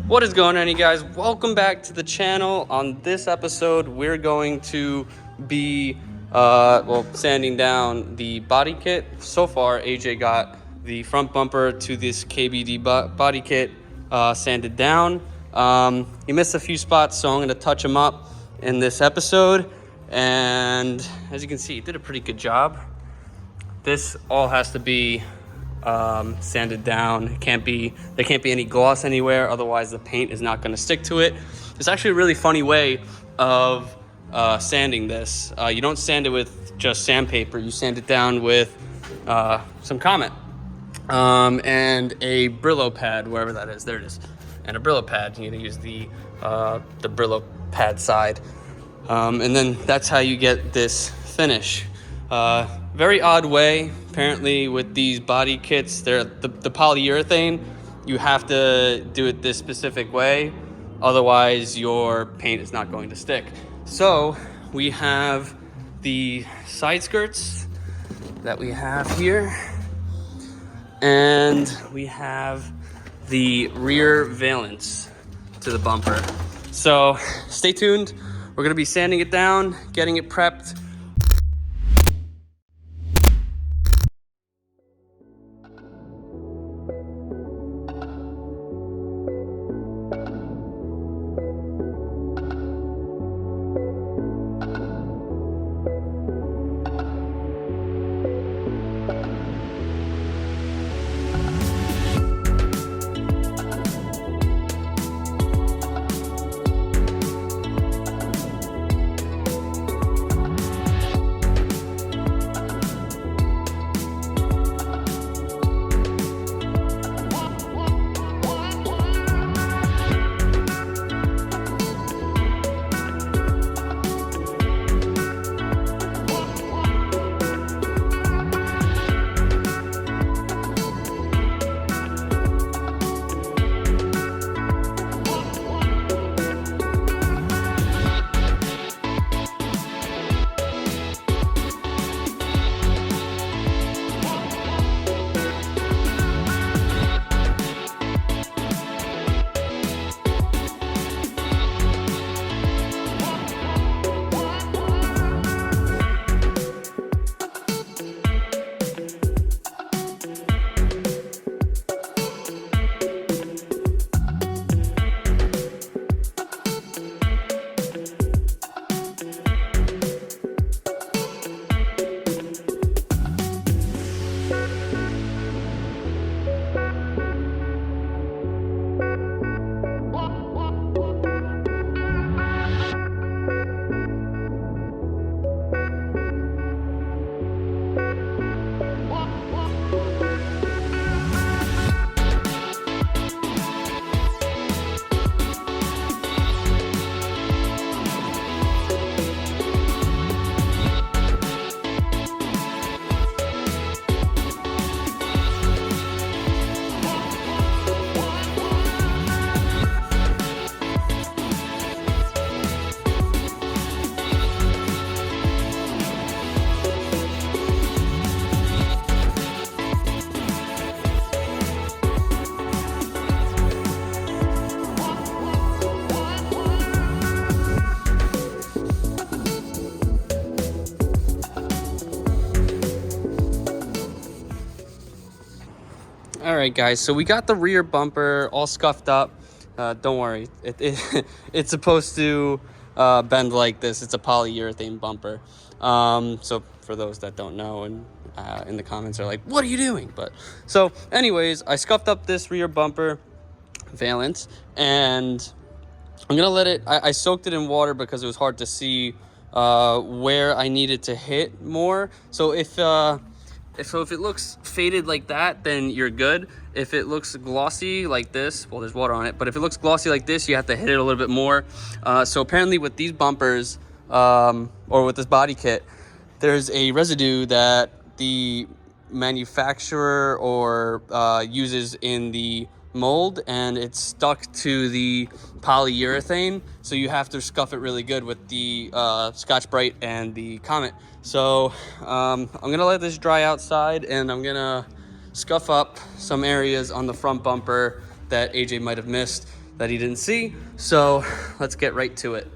What is going on, you guys? Welcome back to the channel. On this episode, we're going to be sanding down the body kit. So far, AJ got the front bumper to this KBD body kit sanded down. He missed a few spots, so I'm going to touch him up in this episode. And as you can see, he did a pretty good job. This all has to be sanded down. There can't be any gloss anywhere, otherwise the paint is not going to stick to it. It's actually a really funny way of sanding this. You don't sand it with just sandpaper. You sand it down with some Comet and a Brillo pad, wherever that is. There it is. And a Brillo pad. You need to use the Brillo pad side, and then that's how you get this finish. Very odd way, apparently, with these body kits. They're the polyurethane. You have to do it this specific way, otherwise your paint is not going to stick. So we have the side skirts that we have here, and we have the rear valance to the bumper. So stay tuned. We're gonna be sanding it down, getting it prepped. All right, guys, so we got the rear bumper all scuffed up. Don't worry, it's supposed to bend like this. It's a polyurethane bumper. So for those that don't know and in the comments are like, what are you doing? But so anyways, I scuffed up this rear bumper valance, and I'm gonna let it, I soaked it in water because it was hard to see where I needed to hit more. So if it looks faded like that, then you're good. If it looks glossy like this, well, there's water on it, but if it looks glossy like this, you have to hit it a little bit more. So apparently with these bumpers, or with this body kit, there's a residue that the manufacturer or uses in the mold, and it's stuck to the polyurethane, so you have to scuff it really good with the Scotch-Brite and the Comet. So I'm gonna let this dry outside, and I'm gonna scuff up some areas on the front bumper that AJ might have missed that he didn't see. So let's get right to it.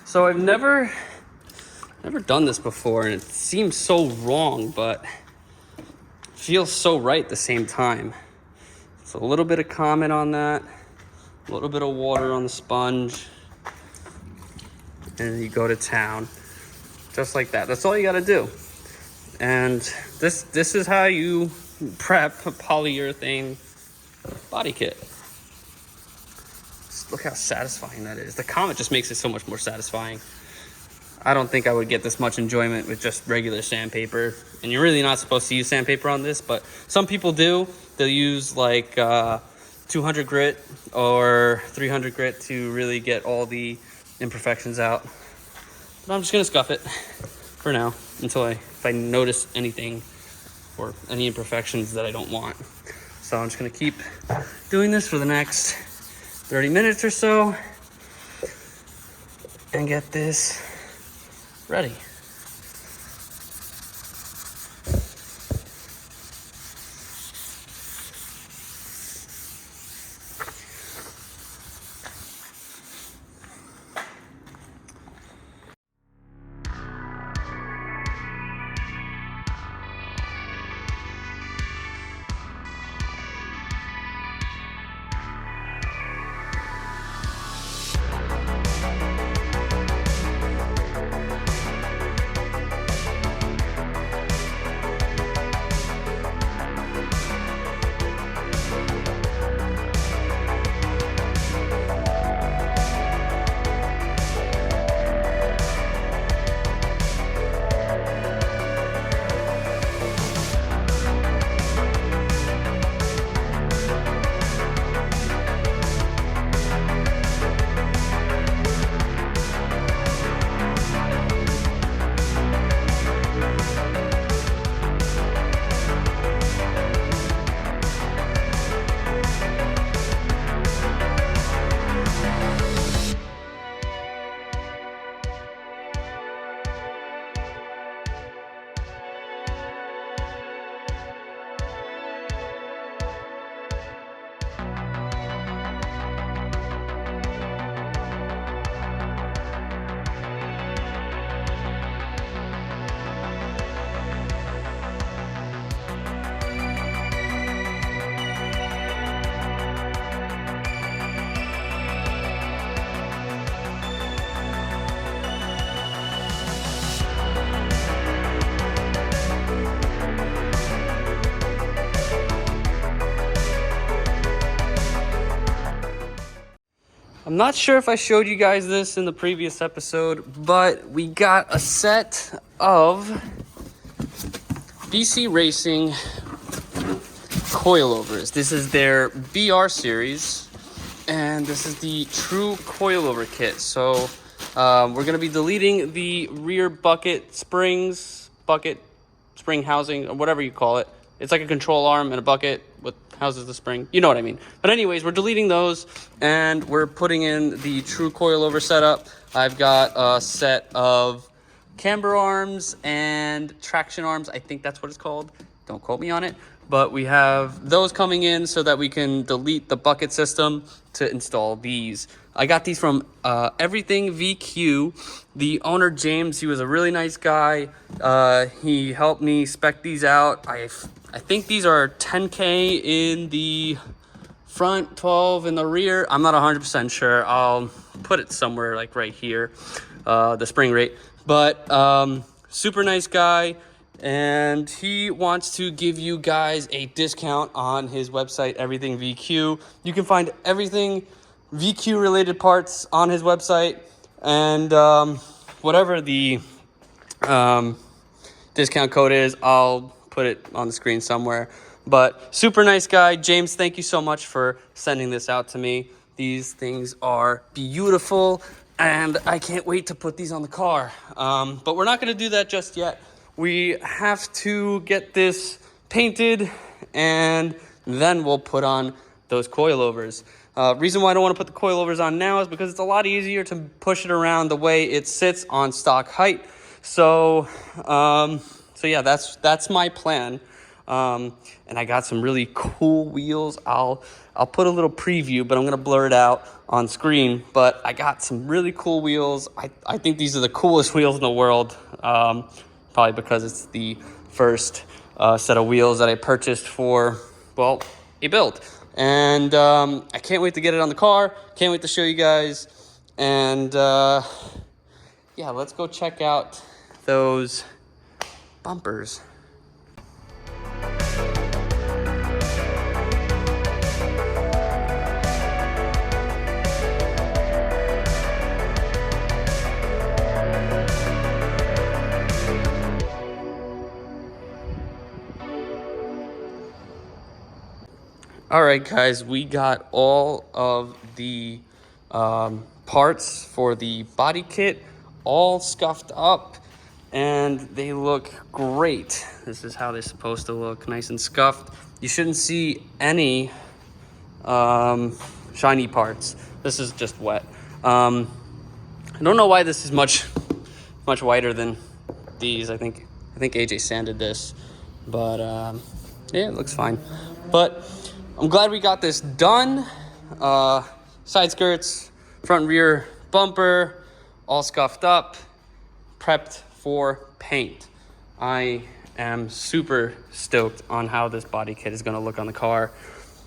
So I've never done this before, and it seems so wrong, but feels so right at the same time. So a little bit of comment on that, a little bit of water on the sponge, and you go to town, just like that. That's all you got to do. And this is how you prep a polyurethane body kit. Just look how satisfying that is. The comment just makes it so much more satisfying. I don't think I would get this much enjoyment with just regular sandpaper. And you're really not supposed to use sandpaper on this, but some people do. They'll use like 200 grit or 300 grit to really get all the imperfections out. But I'm just gonna scuff it for now until if I notice anything or any imperfections that I don't want. So I'm just gonna keep doing this for the next 30 minutes or so and get this ready. I'm not sure if I showed you guys this in the previous episode, but we got a set of BC Racing coilovers. This is their BR series, and this is the true coilover kit. So we're going to be deleting the rear spring housing, or whatever you call it. It's like a control arm and a bucket with houses the spring. You know what I mean. But anyways, we're deleting those, and we're putting in the true coilover setup. I've got a set of camber arms and traction arms. I think that's what it's called. Don't quote me on it. But we have those coming in so that we can delete the bucket system to install these. I got these from Everything VQ. The owner, James, he was a really nice guy. He helped me spec these out. I think these are 10K in the front, 12 in the rear. I'm not 100% sure. I'll put it somewhere like right here, the spring rate. But super nice guy. And he wants to give you guys a discount on his website, Everything VQ. You can find everything VQ related parts on his website, and whatever the discount code is, I'll put it on the screen somewhere. But super nice guy. James, thank you so much for sending this out to me. These things are beautiful, and I can't wait to put these on the car. But we're not going to do that just yet. We have to get this painted, and then we'll put on those coilovers. Reason why I don't want to put the coilovers on now is because it's a lot easier to push it around the way it sits on stock height. So yeah, that's my plan. And I got some really cool wheels. I'll put a little preview, but I'm gonna blur it out on screen. But I got some really cool wheels. I think these are the coolest wheels in the world. Probably because it's the first set of wheels that I purchased for, well, a build. And I can't wait to get it on the car. Can't wait to show you guys. And yeah, let's go check out those bumpers. All right, guys, we got all of the parts for the body kit all scuffed up, and they look great. This is how they're supposed to look, nice and scuffed. You shouldn't see any shiny parts. This is just wet. I don't know why this is much whiter than these. I think AJ sanded this, but yeah, it looks fine. But I'm glad we got this done. Side skirts, front and rear bumper, all scuffed up, prepped for paint. I am super stoked on how this body kit is gonna look on the car,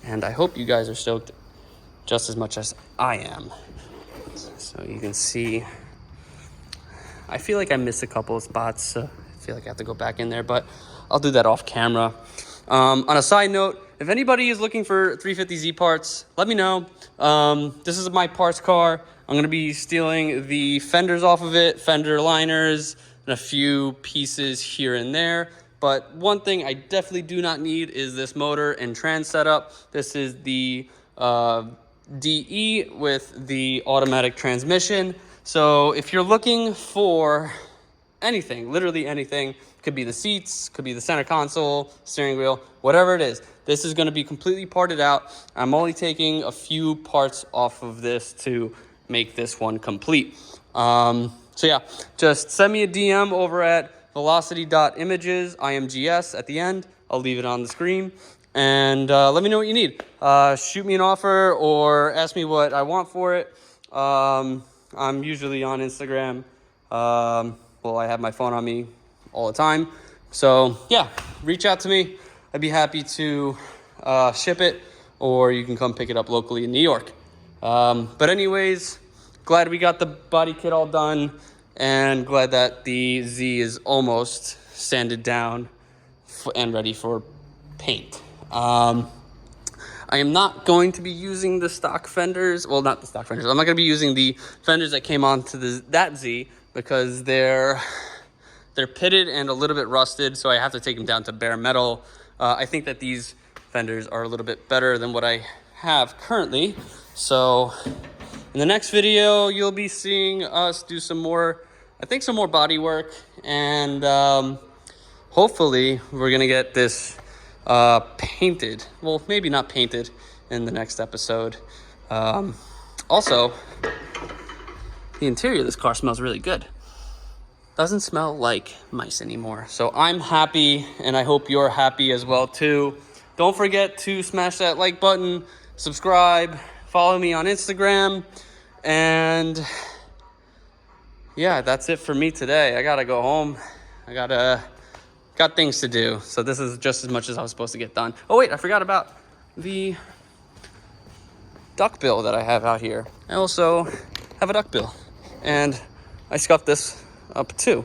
and I hope you guys are stoked just as much as I am. So you can see, I feel like I missed a couple of spots, so I feel like I have to go back in there, but I'll do that off camera. On a side note, if anybody is looking for 350Z parts, let me know. This is my parts car. I'm gonna be stealing the fenders off of it, fender liners, and a few pieces here and there. But one thing I definitely do not need is this motor and trans setup. This is the DE with the automatic transmission. So if you're looking for anything, literally anything, could be the seats, could be the center console, steering wheel, whatever it is, this is going to be completely parted out. I'm only taking a few parts off of this to make this one complete. So yeah, just send me a DM over at velocity.images, IMGS at the end. I'll leave it on the screen. And let me know what you need. Shoot me an offer or ask me what I want for it. I'm usually on Instagram. Well, I have my phone on me all the time. So yeah, reach out to me. I'd be happy to ship it, or you can come pick it up locally in New York. But anyways, glad we got the body kit all done, and glad that the Z is almost sanded down and ready for paint. I am not going to be using the stock fenders. Well, not the stock fenders. I'm not going to be using the fenders that came onto that Z because they're pitted and a little bit rusted, so I have to take them down to bare metal. I think that these fenders are a little bit better than what I have currently. So in the next video, you'll be seeing us do some more, I think some more body work, and hopefully we're gonna get this painted. Well, maybe not painted in the next episode. Also, the interior of this car smells really good. Doesn't smell like mice anymore. So I'm happy, and I hope you're happy as well too. Don't forget to smash that like button, subscribe, follow me on Instagram, and yeah, that's it for me today. I gotta go home. Got things to do. So this is just as much as I was supposed to get done. Oh wait, I forgot about the duckbill that I have out here. I also have a duckbill, and I scuffed this up too.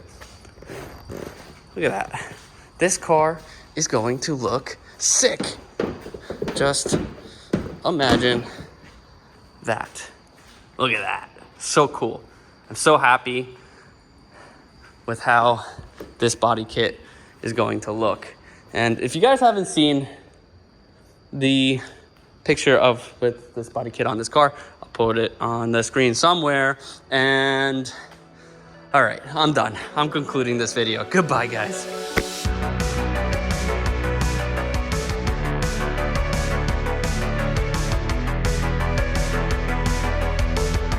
Look at that. This car is going to look sick. Just imagine that. Look at that. So cool. I'm so happy with how this body kit is going to look. And if you guys haven't seen the picture of with this body kit on this car, I'll put it on the screen somewhere. And all right, I'm done. I'm concluding this video. Goodbye, guys.